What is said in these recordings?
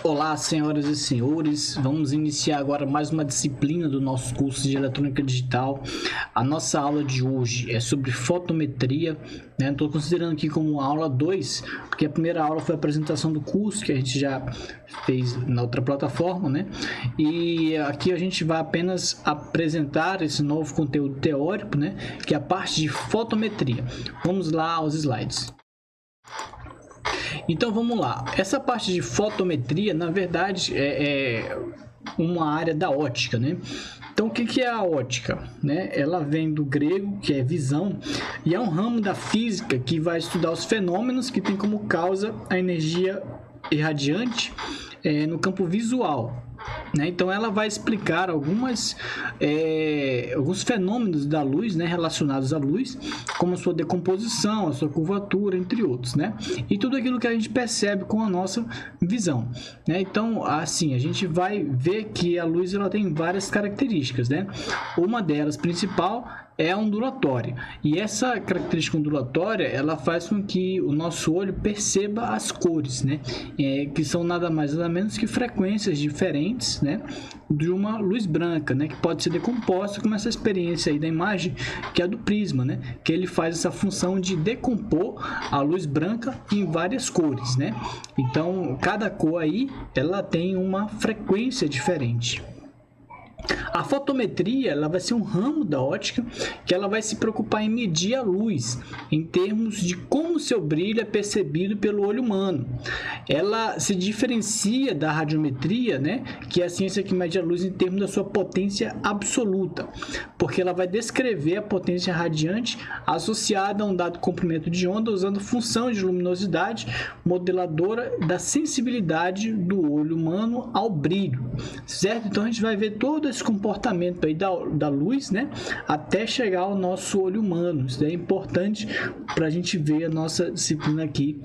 Olá, senhoras e senhores. Vamos iniciar agora mais uma disciplina do nosso curso de Eletrônica Digital. A nossa aula de hoje é sobre fotometria, né? Estou considerando aqui como aula 2, porque a primeira aula foi a apresentação do curso, que a gente já fez na outra plataforma, né? E aqui a gente vai apenas apresentar esse novo conteúdo teórico, né? Que é a parte de fotometria. Vamos lá aos slides. Então vamos lá, essa parte de fotometria na verdade é uma área da ótica, né? Então o que é a ótica, né? Ela vem do grego, que é visão, e é um ramo da física que vai estudar os fenômenos que tem como causa a energia irradiante no campo visual. Né? Então ela vai explicar alguns fenômenos da luz, né, relacionados à luz, como a sua decomposição, a sua curvatura, entre outros, né? E tudo aquilo que a gente percebe com a nossa visão, né? Então, assim, a gente vai ver que a luz ela tem várias características, né? Uma delas principal é a ondulatória, e essa característica ondulatória ela faz com que o nosso olho perceba as cores, né? Que são nada mais nada menos que frequências diferentes, né? De uma luz branca, né? Que pode ser decomposta, como essa experiência aí da imagem, que é a do prisma, né? Que ele faz essa função de decompor a luz branca em várias cores, né? Então, cada cor aí, ela tem uma frequência diferente. A fotometria ela vai ser um ramo da ótica que ela vai se preocupar em medir a luz em termos de como seu brilho é percebido pelo olho humano. Ela se diferencia da radiometria, né, que é a ciência que mede a luz em termos da sua potência absoluta, porque ela vai descrever a potência radiante associada a um dado comprimento de onda usando função de luminosidade modeladora da sensibilidade do olho humano ao brilho, certo? Então a gente vai ver todo esse comportamento aí da luz, né, até chegar ao nosso olho humano. Isso é importante para a gente ver a nossa disciplina aqui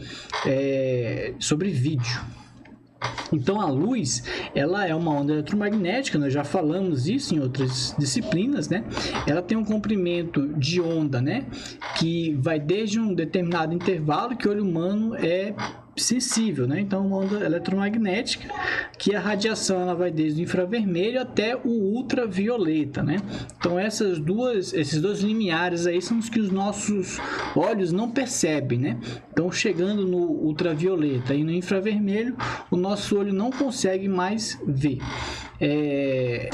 sobre vídeo. Então a luz, ela é uma onda eletromagnética, nós já falamos isso em outras disciplinas, né? Ela tem um comprimento de onda, né, que vai desde um determinado intervalo que o olho humano é sensível, né? Então uma onda eletromagnética que a radiação ela vai desde o infravermelho até o ultravioleta, né? Então esses dois limiares aí são os que os nossos olhos não percebem, né? Então chegando no ultravioleta e no infravermelho, o nosso olho não consegue mais ver.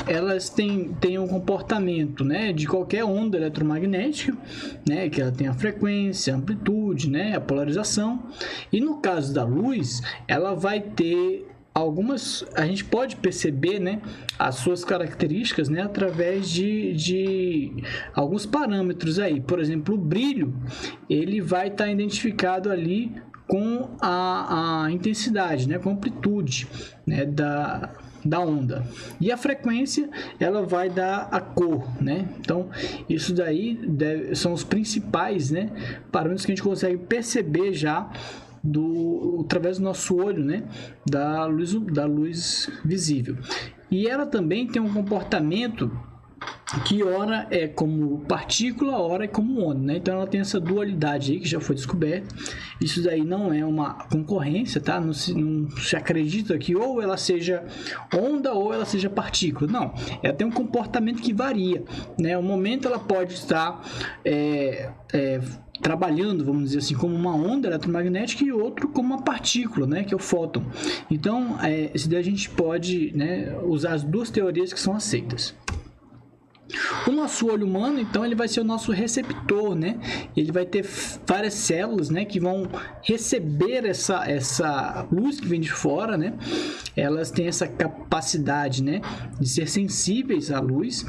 Elas têm um comportamento, né, de qualquer onda eletromagnética, né, que ela tem a frequência, a amplitude, né, a polarização. E no caso da luz, ela vai ter a gente pode perceber, né, as suas características, né, através de alguns parâmetros aí. Por exemplo, o brilho, ele vai estar identificado ali com a intensidade, né, com a amplitude, né, da onda, e a frequência ela vai dar a cor, né? Então isso daí são os principais, né, parâmetros que a gente consegue perceber já através do nosso olho, né, da luz visível. E ela também tem um comportamento que ora é como partícula, ora é como onda, né? Então ela tem essa dualidade aí que já foi descoberta. Isso daí não é uma concorrência, tá? Não se acredita que ou ela seja onda ou ela seja partícula. Não, ela tem um comportamento que varia, né? Um momento ela pode estar trabalhando, vamos dizer assim, como uma onda eletromagnética e outro como uma partícula, né, que é o fóton. Então, esse daí a gente pode, né, usar as duas teorias que são aceitas. O nosso olho humano, então, ele vai ser o nosso receptor, né? Ele vai ter várias células, né, que vão receber essa luz que vem de fora, né? Elas têm essa capacidade, né, de ser sensíveis à luz.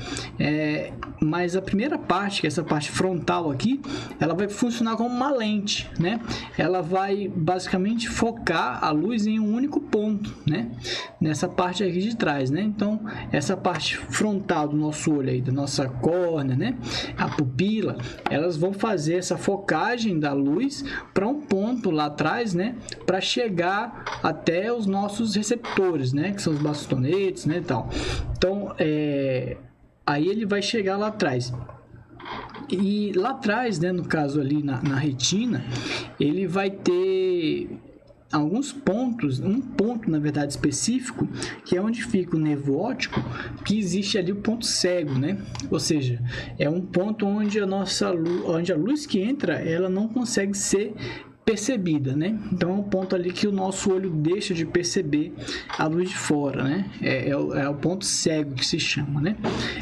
Mas a primeira parte, que é essa parte frontal aqui, ela vai funcionar como uma lente, né? Ela vai basicamente focar a luz em um único ponto, né? Nessa parte aqui de trás, né? Então, essa parte frontal do nosso olho aí, da nossa córnea, né, a pupila, elas vão fazer essa focagem da luz para um ponto lá atrás, né, para chegar até os nossos receptores, né, que são os bastonetes, né, e tal. Então, aí ele vai chegar lá atrás. E lá atrás, né, no caso ali na retina, ele vai ter alguns pontos, um ponto na verdade específico, que é onde fica o nervo óptico, que existe ali o ponto cego, né? Ou seja, é um ponto onde onde a luz que entra, ela não consegue ser percebida, né? Então é um ponto ali que o nosso olho deixa de perceber a luz de fora, né? É o ponto cego que se chama, né?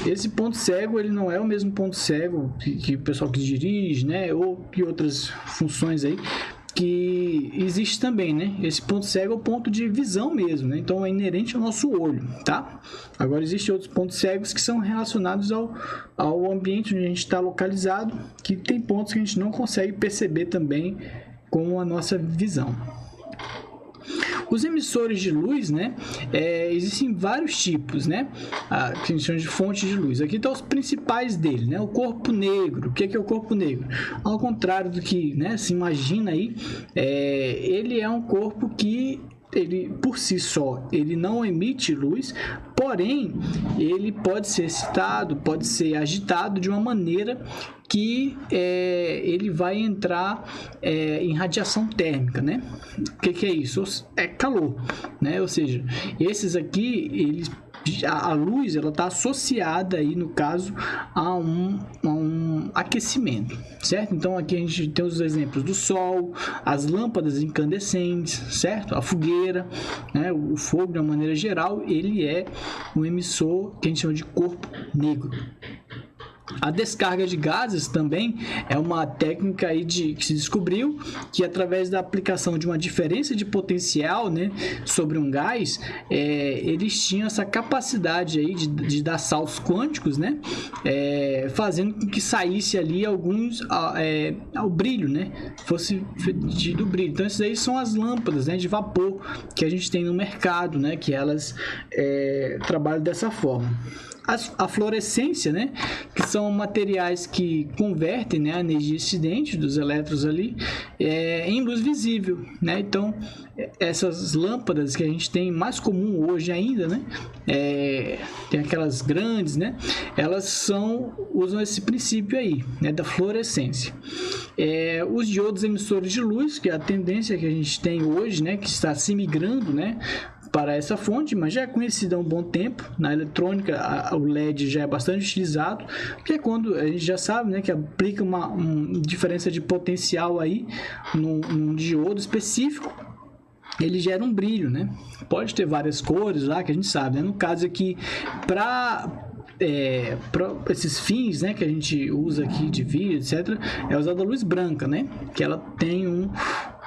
Esse ponto cego, ele não é o mesmo ponto cego que o pessoal que dirige, né? Ou que outras funções aí que existe também, né? Esse ponto cego é o ponto de visão mesmo, né? Então é inerente ao nosso olho, tá? Agora existem outros pontos cegos que são relacionados ao ambiente onde a gente está localizado, que tem pontos que a gente não consegue perceber também com a nossa visão. Os emissores de luz, né? Existem vários tipos, né? Que a gente chama de fonte de luz. Aqui estão os principais dele, né? O corpo negro. O que é o corpo negro? Ao contrário do que, né, se imagina aí, ele é um corpo que ele por si só ele não emite luz, porém ele pode ser excitado, pode ser agitado de uma maneira que ele vai entrar em radiação térmica, né? O que é isso? É calor, né? Ou seja, esses aqui, a luz ela está associada aí no caso a um aquecimento, certo? Então aqui a gente tem os exemplos do sol, as lâmpadas incandescentes, certo? A fogueira, né? O fogo de uma maneira geral, ele é um emissor que a gente chama de corpo negro. A descarga de gases também é uma técnica aí que se descobriu que através da aplicação de uma diferença de potencial, né, sobre um gás, eles tinham essa capacidade aí de dar saltos quânticos, né, fazendo com que saísse ali alguns ao brilho, né, fosse do brilho. Então esses aí são as lâmpadas, né, de vapor que a gente tem no mercado, né, que elas trabalham dessa forma. A fluorescência, né, que são materiais que convertem, né, a energia incidente dos elétrons ali em luz visível, né? Então essas lâmpadas que a gente tem mais comum hoje ainda, né, tem aquelas grandes, né, elas usam esse princípio aí, né, da fluorescência. Os diodos emissores de luz, que é a tendência que a gente tem hoje, né, que está se migrando, né, para essa fonte, mas já é conhecida há um bom tempo. Na eletrônica, o LED já é bastante utilizado, que é quando a gente já sabe, né, que aplica uma diferença de potencial aí num diodo específico, ele gera um brilho, né? Pode ter várias cores lá, que a gente sabe, né? No caso aqui, para esses fins, né, que a gente usa aqui de vídeo, etc., é usada a luz branca, né? Que ela tem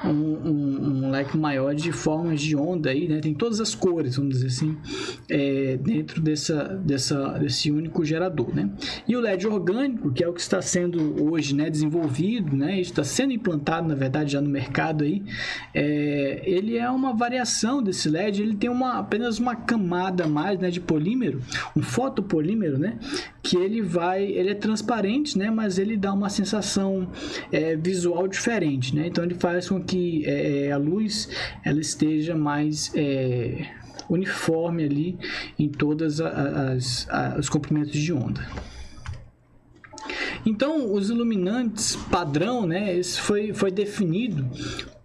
um leque maior de formas de onda aí, né? Tem todas as cores, vamos dizer assim, dentro desse único gerador, né? E o LED orgânico, que é o que está sendo hoje, né, desenvolvido, né? Está sendo implantado, na verdade, já no mercado aí. Ele é uma variação desse LED, ele tem apenas uma camada a mais, né, de polímero, um fotopolímero, né? Que ele é transparente, né? Mas ele dá uma sensação visual diferente, né? Então ele faz com que a luz ela esteja mais uniforme ali em todas os comprimentos de onda. Então os iluminantes padrão, né? Esse foi definido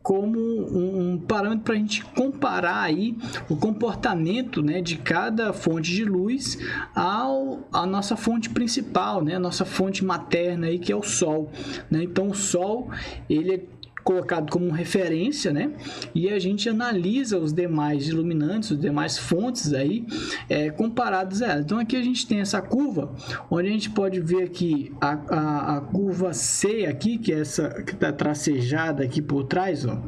como um parâmetro para a gente comparar aí o comportamento, né, de cada fonte de luz à nossa fonte principal, né, a nossa fonte materna aí, que é o Sol, né? Então o Sol ele é colocado como referência, né? E a gente analisa os demais iluminantes, as demais fontes aí, comparados a ela. Então aqui a gente tem essa curva, onde a gente pode ver aqui a curva C aqui, que é essa que está tracejada aqui por trás, ó.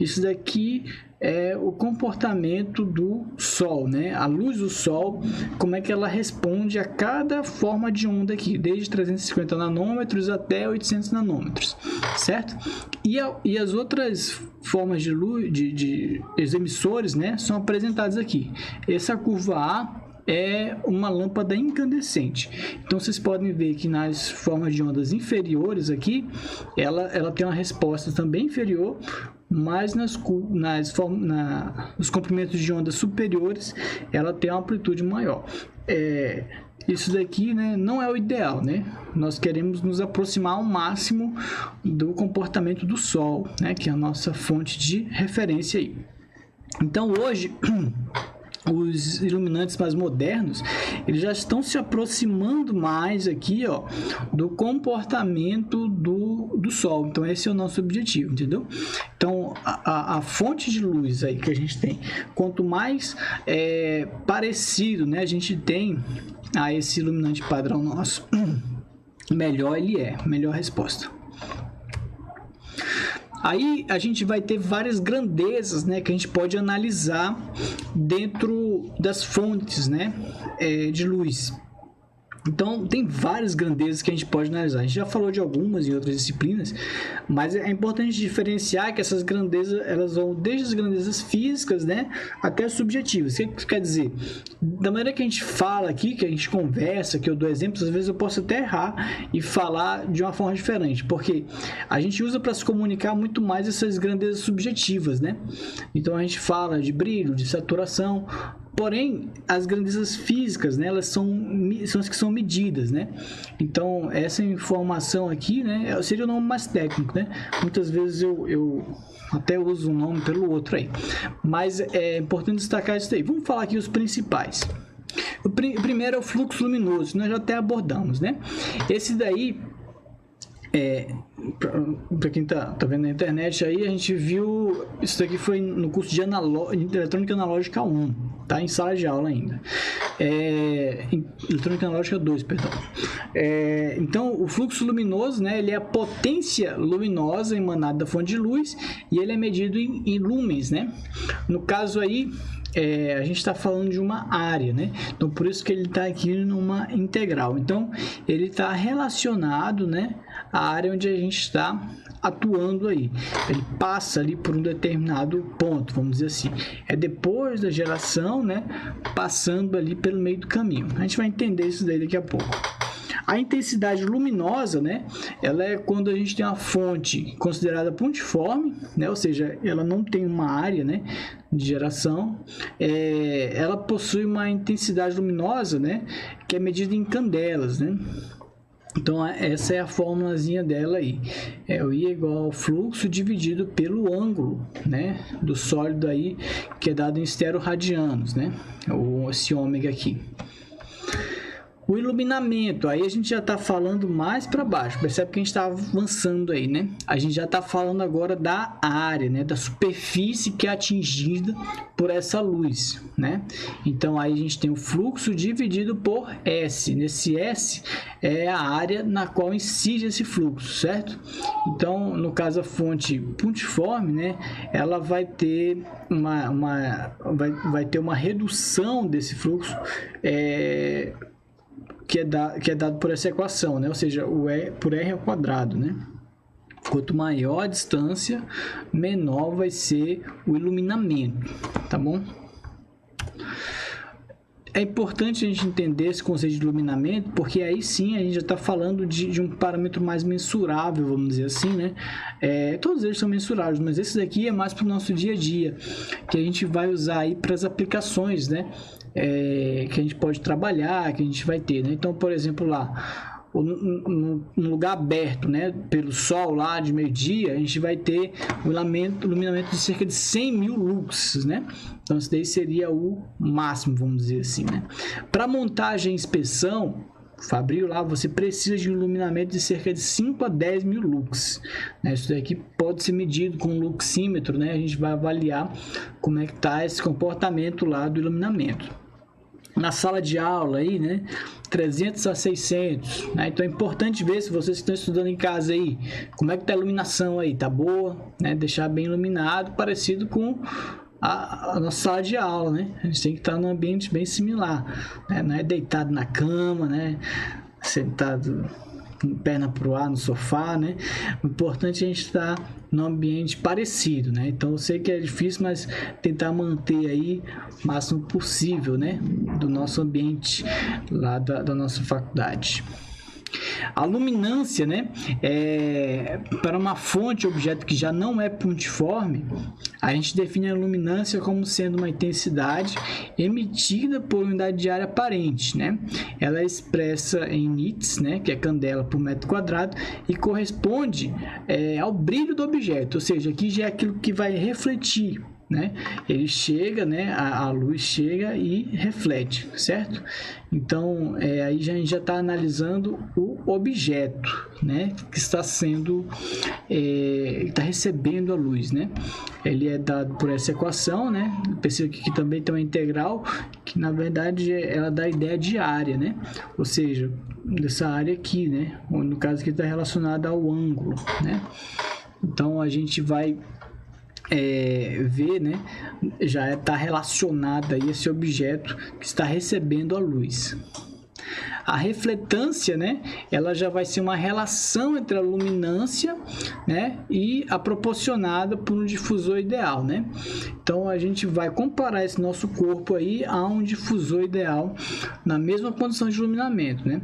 Isso daqui é o comportamento do Sol, né? A luz do Sol, como é que ela responde a cada forma de onda aqui, desde 350 nanômetros até 800 nanômetros, certo? E as outras formas de luz, os emissores, né, são apresentados aqui. Essa curva A é uma lâmpada incandescente. Então vocês podem ver que nas formas de ondas inferiores aqui, ela tem uma resposta também inferior, mas nos comprimentos de ondas superiores ela tem uma amplitude maior. isso daqui, né, não é o ideal, né? Nós queremos nos aproximar ao máximo do comportamento do Sol, né, que é a nossa fonte de referência aí. Então, hoje, os iluminantes mais modernos, eles já estão se aproximando mais aqui, ó, do comportamento do Sol. Então, esse é o nosso objetivo, entendeu? Então, a fonte de luz aí que a gente tem, quanto mais parecido, né, a gente tem a esse iluminante padrão nosso, melhor ele é, melhor resposta. Aí a gente vai ter várias grandezas, né, que a gente pode analisar dentro das fontes, né, de luz. Então, tem várias grandezas que a gente pode analisar. A gente já falou de algumas em outras disciplinas, mas é importante diferenciar que essas grandezas, elas vão desde as grandezas físicas, né, até as subjetivas. O que isso quer dizer? Da maneira que a gente fala aqui, que a gente conversa, que eu dou exemplos, às vezes eu posso até errar e falar de uma forma diferente, porque a gente usa para se comunicar muito mais essas grandezas subjetivas, né? Então, a gente fala de brilho, de saturação. Porém, as grandezas físicas, né, elas são as que são medidas, né? Então, essa informação aqui, né, seria o nome mais técnico, né? Muitas vezes eu até uso um nome pelo outro aí. Mas é importante destacar isso aí. Vamos falar aqui os principais. O primeiro é o fluxo luminoso, nós já até abordamos, né? Esse daí, para quem tá vendo na internet aí, a gente viu, isso daqui foi no curso de Eletrônica Analógica 1, tá? Em sala de aula ainda. Eletrônica Analógica 2, perdão. Então, o fluxo luminoso, né, ele é a potência luminosa emanada da fonte de luz e ele é medido em lumens, né? No caso aí, a gente está falando de uma área, né? Então, por isso que ele está aqui numa integral. Então, ele está relacionado, né, à área onde a gente está atuando aí. Ele passa ali por um determinado ponto, vamos dizer assim. É depois da geração, né, passando ali pelo meio do caminho. A gente vai entender isso daí daqui a pouco. A intensidade luminosa, né, ela é quando a gente tem uma fonte considerada pontiforme, né, ou seja, ela não tem uma área, né, de geração. Ela possui uma intensidade luminosa, né, que é medida em candelas, né. Então, essa é a formulazinha dela aí. O I é igual ao fluxo dividido pelo ângulo, né, do sólido aí, que é dado em esteroradianos, né, esse ômega aqui. O iluminamento, aí a gente já está falando mais para baixo, percebe que a gente está avançando aí, né? A gente já está falando agora da área, né? Da superfície que é atingida por essa luz, né? Então, aí a gente tem o fluxo dividido por S. Nesse S é a área na qual incide esse fluxo, certo? Então, no caso, a fonte pontiforme, né? Ela vai ter vai ter uma redução desse fluxo, que é dado por essa equação, né? Ou seja, o E por R ao quadrado, né? Quanto maior a distância, menor vai ser o iluminamento, tá bom? É importante a gente entender esse conceito de iluminamento, porque aí sim a gente já está falando de um parâmetro mais mensurável, vamos dizer assim, né? Todos eles são mensuráveis, mas esse daqui é mais para o nosso dia a dia, que a gente vai usar aí para as aplicações, né? Que a gente pode trabalhar, que a gente vai ter, né? Então, por exemplo, lá num lugar aberto, né, pelo sol lá de meio-dia, a gente vai ter um iluminamento de cerca de 100.000 lux, né? Então, isso daí seria o máximo, vamos dizer assim, né? Para montagem e inspeção, Fabril lá, você precisa de um iluminamento de cerca de 5 a 10.000 lux, né? Isso daqui pode ser medido com um luxímetro, né? A gente vai avaliar como é que está esse comportamento lá do iluminamento. Na sala de aula aí, né, 300 a 600, né? Então é importante ver, se vocês estão estudando em casa aí, como é que tá a iluminação aí, tá boa, né? Deixar bem iluminado, parecido com a nossa sala de aula, né? A gente tem que estar num ambiente bem similar, né? Não é deitado na cama, né, sentado com perna pro ar no sofá, né? O importante é a gente estar num ambiente parecido, né? Então eu sei que é difícil, mas tentar manter aí o máximo possível, né, do nosso ambiente lá da nossa faculdade. A luminância, né, para uma fonte objeto que já não é pontiforme, a gente define a luminância como sendo uma intensidade emitida por unidade de área aparente, né? Ela é expressa em nits, né, que é candela por metro quadrado, e corresponde ao brilho do objeto, ou seja, aqui já é aquilo que vai refletir, né? Ele chega, né? A luz chega e reflete, certo? Então, aí a gente já está analisando o objeto, né? Que está sendo, está recebendo a luz, né? Ele é dado por essa equação, né? Perceba que aqui também tem uma integral, que na verdade ela dá a ideia de área, né? Ou seja, dessa área aqui, né? No caso aqui está relacionada ao ângulo, né? Então, a gente vai ver, né, já está relacionada a esse objeto que está recebendo a luz. A refletância, né, ela já vai ser uma relação entre a luminância, né, e a proporcionada por um difusor ideal, né? Então a gente vai comparar esse nosso corpo aí a um difusor ideal na mesma condição de iluminamento, né?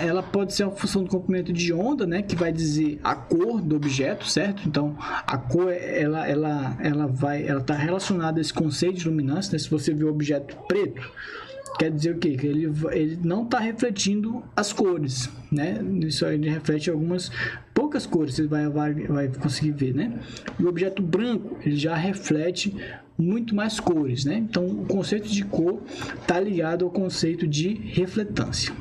Ela pode ser uma função do comprimento de onda, né, que vai dizer a cor do objeto, certo? Então a cor ela está relacionada a esse conceito de luminância, né? Se você vê o objeto preto, quer dizer o quê? Que ele não está refletindo as cores, né? Isso aí ele reflete algumas poucas cores, você vai conseguir ver, né? E o objeto branco, ele já reflete muito mais cores, né? Então, o conceito de cor está ligado ao conceito de refletância.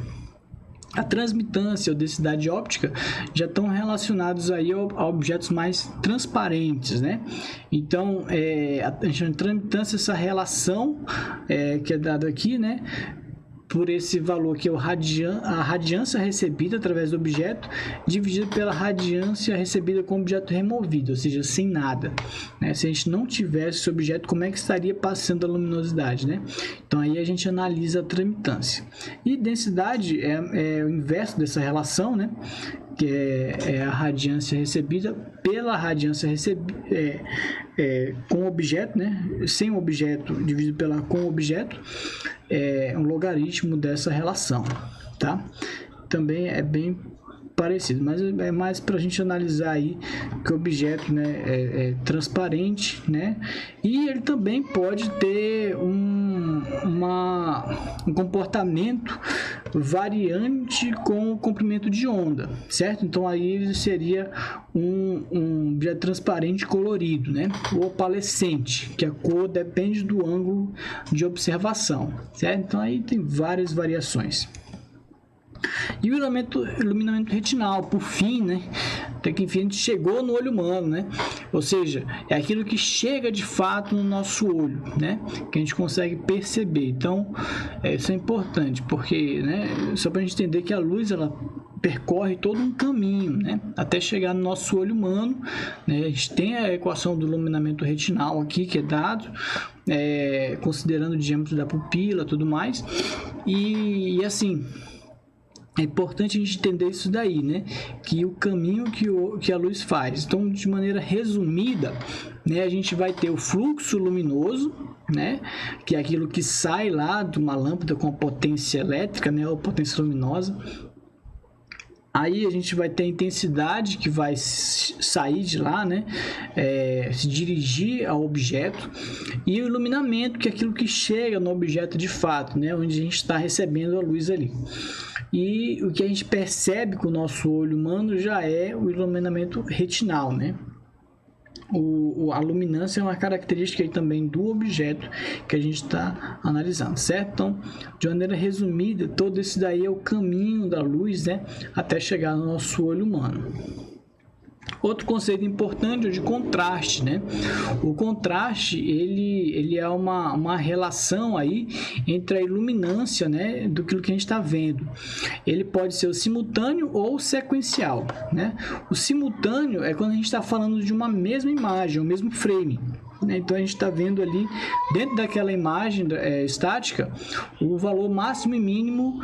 A transmitância ou densidade óptica já estão relacionados aí a objetos mais transparentes, né? Então, a gente chama de transmitância essa relação que é dada aqui, né? Por esse valor que é a radiância recebida através do objeto dividida pela radiância recebida com o objeto removido, ou seja, sem nada, né? Se a gente não tivesse esse objeto, como é que estaria passando a luminosidade, né? Então aí a gente analisa a transmitância. E densidade é o inverso dessa relação, né? Que é a radiância recebida pela radiância com o objeto, né? Sem o objeto dividido com o objeto, é um logaritmo dessa relação, tá? Também é bem parecido, mas é mais para a gente analisar aí que o objeto, né, é transparente, né? E ele também pode ter um comportamento variante com o comprimento de onda, certo? Então aí ele seria um objeto transparente colorido, né? Ou opalescente, que a cor depende do ângulo de observação, certo? Então aí tem várias variações. E o iluminamento retinal, por fim, né? Até que enfim a gente chegou no olho humano, né? Ou seja, é aquilo que chega de fato no nosso olho, né? Que a gente consegue perceber. Então, isso é importante, porque, né? Só para a gente entender que a luz, ela percorre todo um caminho, né? Até chegar no nosso olho humano, né? A gente tem a equação do iluminamento retinal aqui, que é dado, considerando o diâmetro da pupila, tudo mais. E assim, é importante a gente entender isso daí, né? Que o caminho que a luz faz. Então, de maneira resumida, né, a gente vai ter o fluxo luminoso, né? Que é aquilo que sai lá de uma lâmpada com potência elétrica, né? Ou potência luminosa. Aí a gente vai ter a intensidade que vai sair de lá, né? Se dirigir ao objeto. E o iluminamento, que é aquilo que chega no objeto de fato, né? Onde a gente está recebendo a luz ali. E o que a gente percebe com o nosso olho humano já é o iluminamento retinal, né? A luminância é uma característica aí também do objeto que a gente está analisando, certo? Então, de maneira resumida, todo esse daí é o caminho da luz, né? Até chegar no nosso olho humano. Outro conceito importante é o de contraste, né? O contraste, ele é uma relação aí entre a iluminância, né, do que a gente está vendo. Ele pode ser o simultâneo ou o sequencial, né? O simultâneo é quando a gente está falando de uma mesma imagem, o mesmo frame. Então a gente está vendo ali dentro daquela imagem estática o valor máximo e mínimo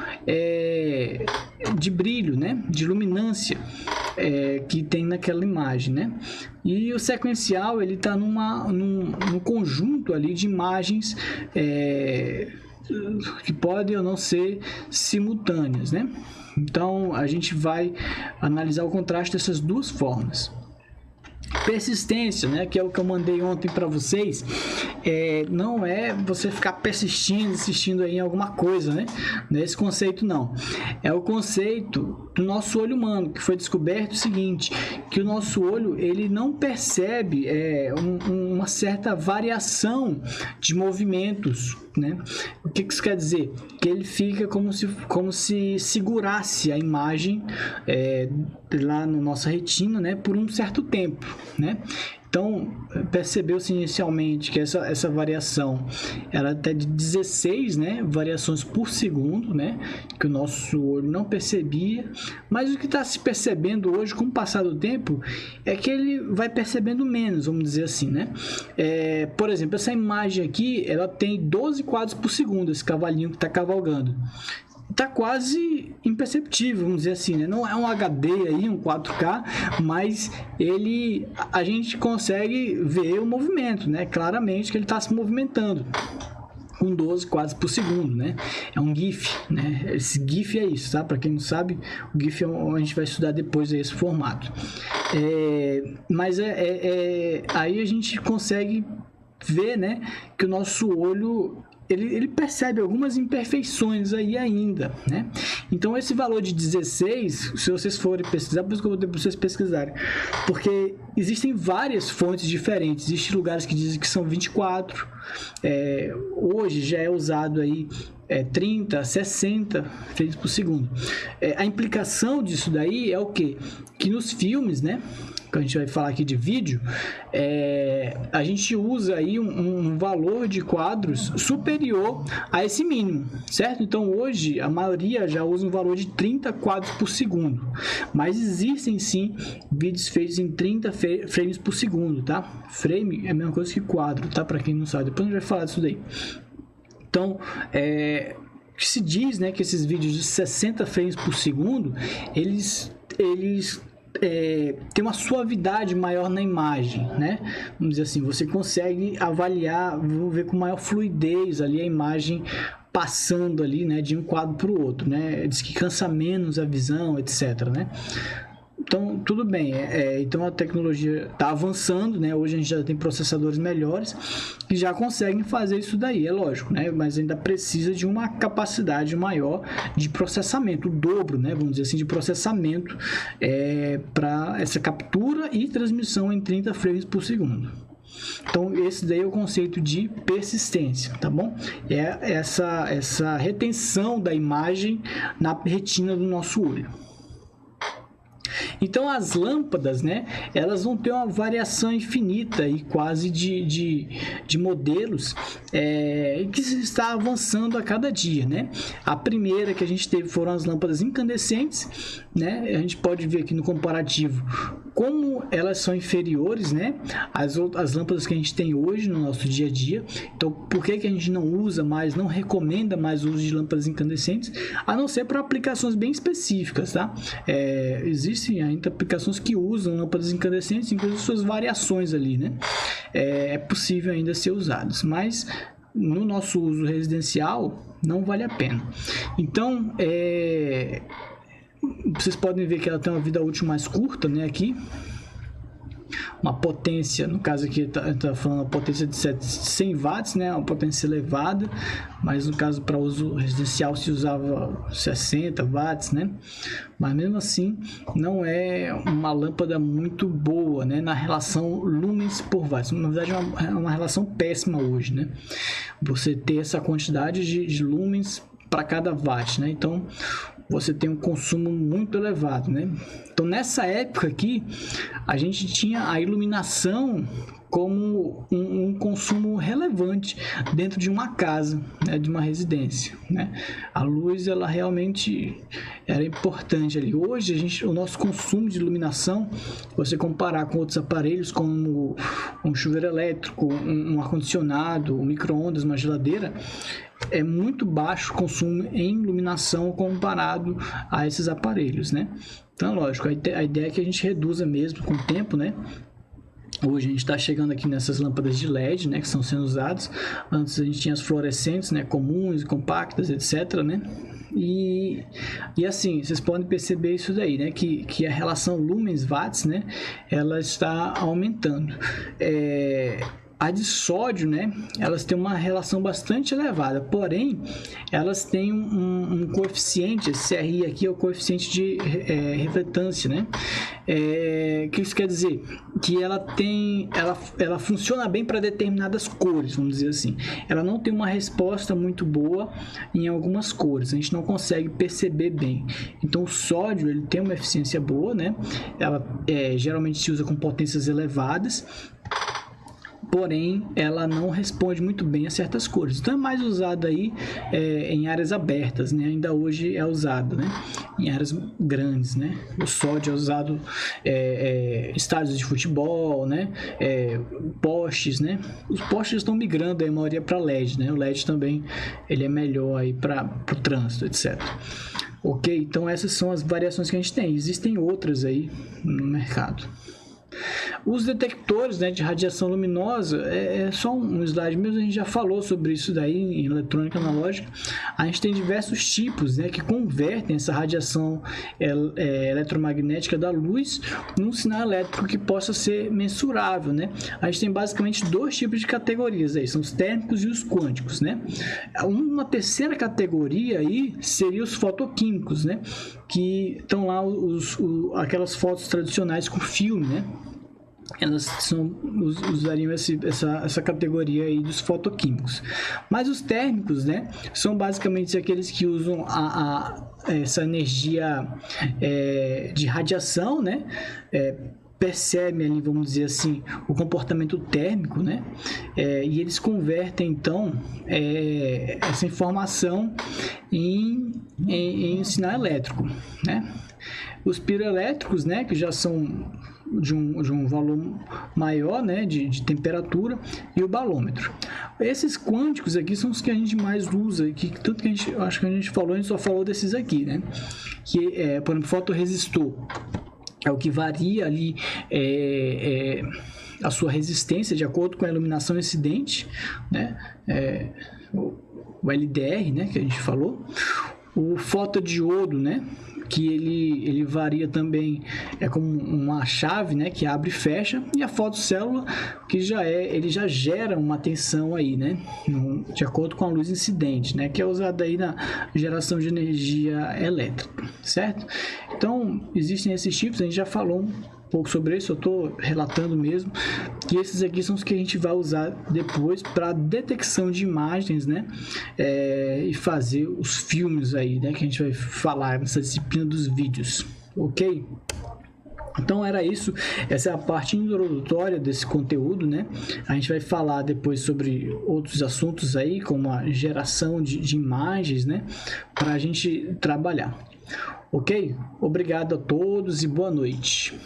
de brilho, né? De luminância que tem naquela imagem, né? E o sequencial, ele está num conjunto ali de imagens que podem ou não ser simultâneas, né? Então, a gente vai analisar o contraste dessas duas formas. Persistência, né, que é o que eu mandei ontem para vocês, não é você ficar insistindo aí em alguma coisa, né? Nesse conceito não. É o conceito do nosso olho humano, que foi descoberto o seguinte, que o nosso olho, ele não percebe uma certa variação de movimentos, né? O que isso quer dizer? Que ele fica como se segurasse a imagem lá na nossa retina, né, por um certo tempo, né? Então, percebeu-se inicialmente que essa variação era até de 16, né, variações por segundo, né, que o nosso olho não percebia, mas o que está se percebendo hoje, com o passar do tempo, é que ele vai percebendo menos, vamos dizer assim, né? Por exemplo, essa imagem aqui, ela tem 12 quadros por segundo, esse cavalinho que está cavalgando. Tá quase imperceptível, vamos dizer assim, né? Não é um HD aí, um 4K, mas a gente consegue ver o movimento, né? Claramente que ele está se movimentando com 12 quadros por segundo, né? É um GIF, né? Esse GIF é isso, tá? Para quem não sabe, o GIF a gente vai estudar depois esse formato. Mas aí a gente consegue ver, né, que o nosso olho ele percebe algumas imperfeições aí ainda, né? Então, esse valor de 16, se vocês forem pesquisar, por isso que eu vou ter para vocês pesquisarem, porque existem várias fontes diferentes, existem lugares que dizem que são 24, hoje já é usado aí 30, 60 frames por segundo. A implicação disso daí é o quê? Que nos filmes, né, que a gente vai falar aqui de vídeo, a gente usa aí um valor de quadros superior a esse mínimo, certo? Então, hoje, a maioria já usa um valor de 30 quadros por segundo, mas existem sim vídeos feitos em 30 frames por segundo, tá? Frame é a mesma coisa que quadro, tá? Para quem não sabe, depois a gente vai falar disso daí. Então, se diz, né, que esses vídeos de 60 frames por segundo, eles tem uma suavidade maior na imagem, né? Vamos dizer assim, você consegue avaliar, vamos ver com maior fluidez ali a imagem passando ali, né, de um quadro para o outro, né? Diz que cansa menos a visão, etc, né? Então, tudo bem, então a tecnologia está avançando, né? Hoje a gente já tem processadores melhores que já conseguem fazer isso daí, é lógico, né? Mas ainda precisa de uma capacidade maior de processamento, o dobro, né? Vamos dizer assim, de processamento para essa captura e transmissão em 30 frames por segundo. Então, esse daí é o conceito de persistência, tá bom? É essa retenção da imagem na retina do nosso olho. Então, as lâmpadas, né, elas vão ter uma variação infinita e quase de modelos que está avançando a cada dia, né? A primeira que a gente teve foram as lâmpadas incandescentes, né? A gente pode ver aqui no comparativo como elas são inferiores, né, às lâmpadas que a gente tem hoje no nosso dia a dia. Então, por que a gente não usa mais, não recomenda mais o uso de lâmpadas incandescentes, a não ser para aplicações bem específicas, tá? Existem ainda aplicações que usam lâmpadas incandescentes, inclusive suas variações ali, né? É possível ainda ser usadas, mas no nosso uso residencial não vale a pena. Então, vocês podem ver que ela tem uma vida útil mais curta, né, aqui. Uma potência, no caso aqui está falando uma potência de 100 watts, né, uma potência elevada, mas no caso para uso residencial se usava 60 watts, né, mas mesmo assim não é uma lâmpada muito boa, né, na relação lumens por watts. Na verdade é uma relação péssima hoje, né, você ter essa quantidade de lumens para cada watt, né, então você tem um consumo muito elevado, né? Então, nessa época aqui, a gente tinha a iluminação como um consumo relevante dentro de uma casa, né, de uma residência, né? A luz, ela realmente era importante ali. Hoje, o nosso consumo de iluminação, se você comparar com outros aparelhos, como um chuveiro elétrico, um ar-condicionado, um micro-ondas, uma geladeira, é muito baixo o consumo em iluminação comparado a esses aparelhos, né? Então, lógico, a ideia é que a gente reduza mesmo com o tempo, né? Hoje a gente está chegando aqui nessas lâmpadas de LED, né, que estão sendo usadas. Antes a gente tinha as fluorescentes, né, comuns, compactas, etc, né? E assim, vocês podem perceber isso daí, né, que a relação lumens-watts, né, ela está aumentando. A de sódio, né, elas têm uma relação bastante elevada, porém, elas têm um coeficiente, esse CRI aqui é o coeficiente de refletância, né? O que isso quer dizer? Que ela funciona bem para determinadas cores, vamos dizer assim. Ela não tem uma resposta muito boa em algumas cores, a gente não consegue perceber bem. Então, o sódio, ele tem uma eficiência boa, né? Ela geralmente se usa com potências elevadas, porém ela não responde muito bem a certas cores. Então é mais usada aí em áreas abertas, né? Ainda hoje é usado, né? Em áreas grandes, né? O sódio é usado estádios de futebol, né? Postes, né? Os postes estão migrando aí, a maioria para LED, né? O LED também ele é melhor aí para o trânsito, etc. Ok? Então essas são as variações que a gente tem. Existem outras aí no mercado. Os detectores, né, de radiação luminosa é só um slide mesmo, a gente já falou sobre isso daí em eletrônica analógica. A gente tem diversos tipos, né, que convertem essa radiação eletromagnética da luz num sinal elétrico que possa ser mensurável, né? A gente tem basicamente dois tipos de categorias aí, são os térmicos e os quânticos, né? Uma terceira categoria aí seria os fotoquímicos, né, que estão lá aquelas fotos tradicionais com filme, né? Elas usariam essa categoria aí dos fotoquímicos. Mas os térmicos, né, são basicamente aqueles que usam essa energia de radiação, né, percebem ali, vamos dizer assim, o comportamento térmico, né, e eles convertem então essa informação em sinal elétrico, né. Os piroelétricos, né, que já são de um valor maior, né, de temperatura, e o balômetro. Esses quânticos aqui são os que a gente mais usa, que tanto que acho que a gente só falou desses aqui, né, que por exemplo, fotorresistor é o que varia ali a sua resistência de acordo com a iluminação incidente, né, o LDR, né, que a gente falou. O fotodiodo, né, que ele varia também, como uma chave, né, que abre e fecha, e a fotocélula, que ele já gera uma tensão aí, né, de acordo com a luz incidente, né, que é usada aí na geração de energia elétrica, certo? Então, existem esses tipos, a gente já falou um pouco sobre isso, eu estou relatando mesmo, que esses aqui são os que a gente vai usar depois para detecção de imagens, né, e fazer os filmes aí, né, que a gente vai falar nessa disciplina dos vídeos, ok? Então era isso, essa é a parte introdutória desse conteúdo, né? A gente vai falar depois sobre outros assuntos aí, como a geração de imagens, né, para a gente trabalhar, ok? Obrigado a todos e boa noite.